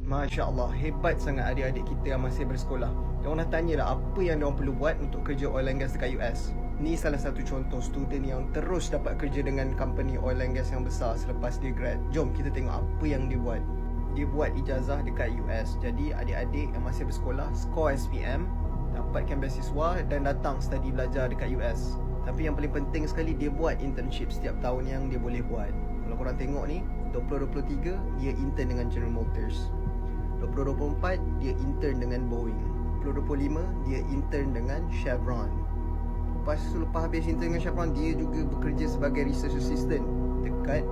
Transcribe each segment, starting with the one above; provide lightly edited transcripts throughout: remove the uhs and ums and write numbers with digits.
Masya Allah, hebat sangat adik-adik kita yang masih bersekolah. Diorang dah tanya lah apa yang diorang perlu buat untuk kerja oil and gas dekat US. Ni salah satu contoh student yang terus dapat kerja dengan company oil and gas yang besar selepas dia grad. Jom kita tengok apa yang dia buat. Dia buat ijazah dekat US. Jadi adik-adik yang masih bersekolah, score SPM, dapatkan beasiswa dan datang study belajar dekat US. Tapi yang paling penting sekali, dia buat internship setiap tahun yang dia boleh buat. Kalau korang tengok ni, 2023 dia intern dengan General Motors, 2024 dia intern dengan Boeing, 2025 dia intern dengan Chevron. Lepas habis intern dengan Chevron, dia juga bekerja sebagai research assistant dekat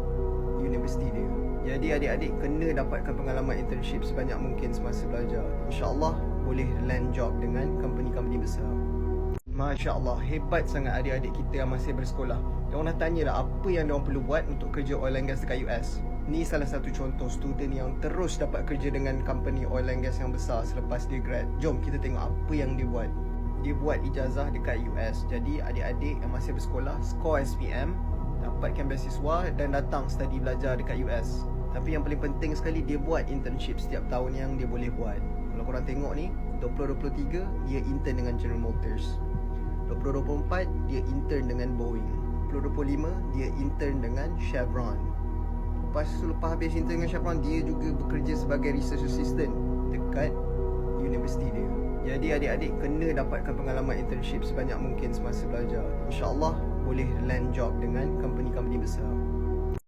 universiti dia. Jadi adik-adik kena dapatkan pengalaman internship sebanyak mungkin semasa belajar. InsyaAllah boleh land job dengan company-company besar. Masya Allah, hebat sangat adik-adik kita yang masih bersekolah. Diorang dah tanya lah apa yang diorang perlu buat untuk kerja oil and gas dekat US. Ni salah satu contoh student yang terus dapat kerja dengan company oil and gas yang besar selepas dia grad. Jom kita tengok apa yang dia buat. Dia buat ijazah dekat US. Jadi adik-adik yang masih bersekolah, score SPM, dapatkan beasiswa dan datang study belajar dekat US. Tapi yang paling penting sekali, dia buat internship setiap tahun yang dia boleh buat. Kalau korang tengok ni, 2023 dia intern dengan General Motors, 2024 dia intern dengan Boeing, 2025 dia intern dengan Chevron. Lepas habis intern dengan Chevron, dia juga bekerja sebagai research assistant dekat universiti dia. Jadi adik-adik kena dapatkan pengalaman internship sebanyak mungkin semasa belajar. InsyaAllah boleh land job dengan company-company besar.